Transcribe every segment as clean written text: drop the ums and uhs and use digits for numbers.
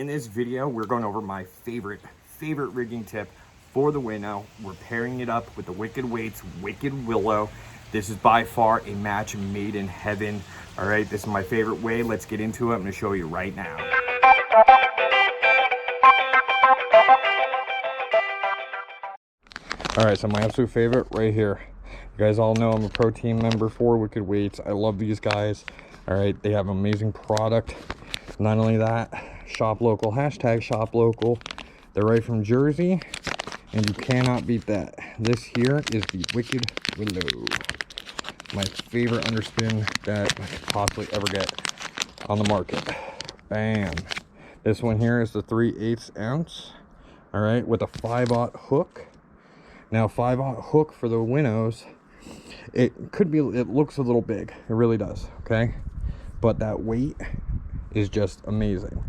In this video, we're going over my favorite rigging tip for the Winnow. We're pairing it up with the Wicked Weights Wicked Willow. This is by far a match made in heaven. All right, this is my favorite way. Let's get into it. I'm gonna show you right now. All right, so my absolute favorite right here. You guys all know I'm a pro team member for Wicked Weights. I love these guys. All right, they have amazing product. Not only that, shop local, hashtag shop local. They're right from Jersey, and you cannot beat that. This here is the Wicked Willow. My favorite underspin that I could possibly ever get on the market. Bam. This one here is the 3/8 ounce. All right, with a 5/0 hook. Now 5/0 hook for the Winnows, it looks a little big. It really does, okay? But that weight is just amazing.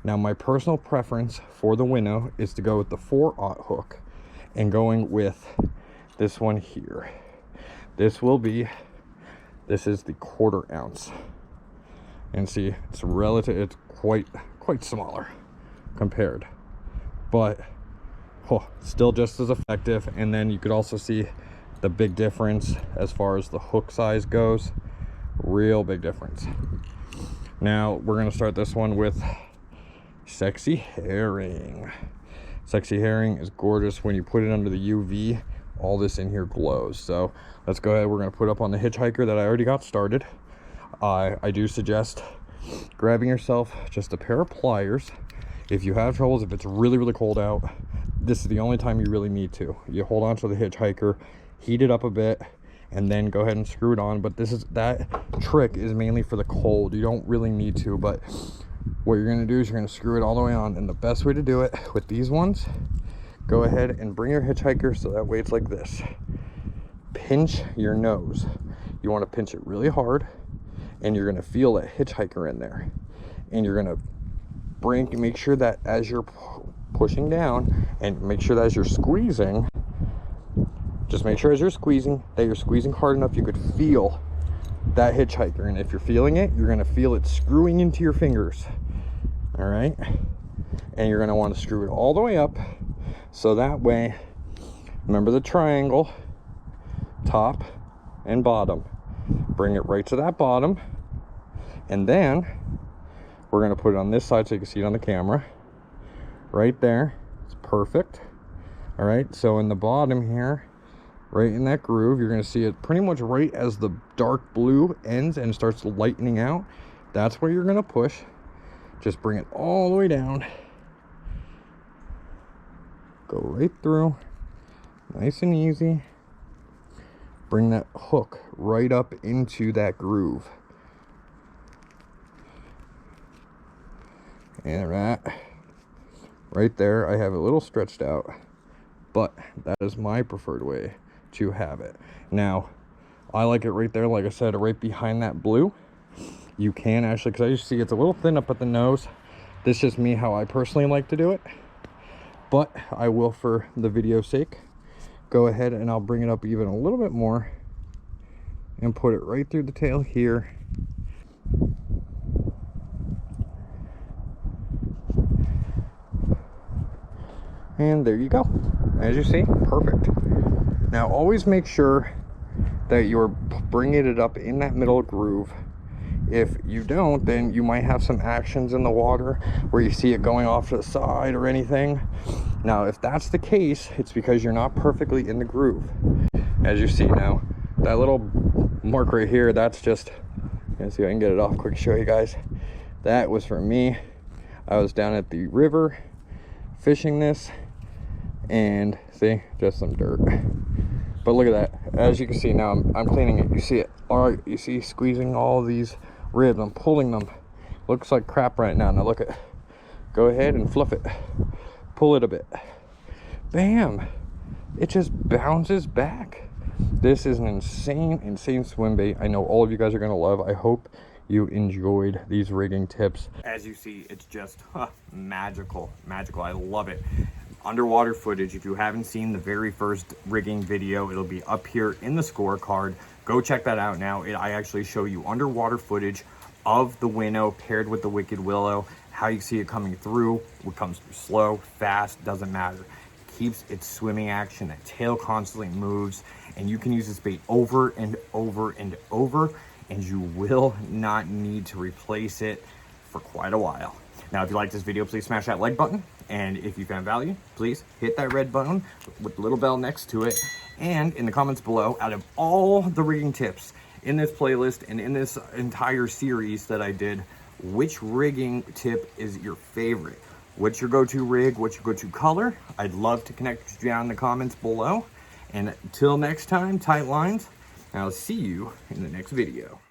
Now my personal preference for the Winnow is to go with the 4/0 hook and going with this one here. This is the 1/4 ounce. And see, it's quite smaller compared. But still just as effective. And then you could also see the big difference as far as the hook size goes. Real big difference. Now we're going to start this one with Sexy Herring. Sexy Herring is gorgeous. When you put it under the UV, all this in here glows. So let's go ahead. We're going to put up on the Hitchhiker that I already got started. I do suggest grabbing yourself just a pair of pliers. If you have troubles, if it's really cold out, this is the only time you really need to. You hold on to the Hitchhiker, heat it up a bit, and then go ahead and screw it on. But that trick is mainly for the cold. You don't really need to, but what you're going to do is you're going to screw it all the way on. And the best way to do it with these ones, go ahead and bring your Hitchhiker so that way it's like this. Pinch your nose. You want to pinch it really hard, and you're going to feel that Hitchhiker in there. And you're going to make sure that as you're pushing down, and make sure that as you're squeezing, just make sure as you're squeezing that you're squeezing hard enough you could feel that Hitchhiker. And if you're feeling it, you're going to feel it screwing into your fingers. All right, and you're going to want to screw it all the way up, so that way, remember the triangle, top and bottom. Bring it right to that bottom, and then we're going to put it on this side so you can see it on the camera. Right there. It's perfect. All right, so in the bottom here, right in that groove, you're going to see it pretty much right as the dark blue ends and starts lightening out. That's where you're going to push. Just bring it all the way down. Go right through. Nice and easy. Bring that hook right up into that groove. And right there, I have it a little stretched out, but that is my preferred way to have it. Now, I like it right there, like I said, right behind that blue. You can actually, because I see it's a little thin up at the nose. This is just me, how I personally like to do it. But I will, for the video's sake, go ahead and I'll bring it up even a little bit more and put it right through the tail here. And there you go. As you see, perfect. Now always make sure that you're bringing it up in that middle groove. If you don't, then you might have some actions in the water where you see it going off to the side or anything. Now if that's the case, it's because you're not perfectly in the groove. As you see now, that little mark right here, that's just, let's see if I can get it off quick to show you guys. That was for me. I was down at the river fishing this, and see, just some dirt. But look at that. As you can see now, I'm cleaning it. You see it. All right, you see squeezing all these ribs. I'm pulling them. Looks like crap right now. Now look at, go ahead and fluff it. Pull it a bit. Bam. It just bounces back. This is an insane swim bait. I know all of you guys are going to love. I hope you enjoyed these rigging tips. As you see, it's just magical. I love it. Underwater footage. If you haven't seen the very first rigging video, it'll be up here in the scorecard. Go check that out now. I actually show you underwater footage of the Winnow paired with the Wicked Willow, how you see it coming through. It comes through slow, fast, doesn't matter. It keeps its swimming action, that tail constantly moves, and you can use this bait over and over and over, and you will not need to replace it for quite a while. Now, if you like this video, please smash that like button. And if you found value, please hit that red button with the little bell next to it. And in the comments below, out of all the rigging tips in this playlist and in this entire series that I did, which rigging tip is your favorite? What's your go-to rig? What's your go-to color? I'd love to connect with you down in the comments below. And until next time, tight lines, I'll see you in the next video.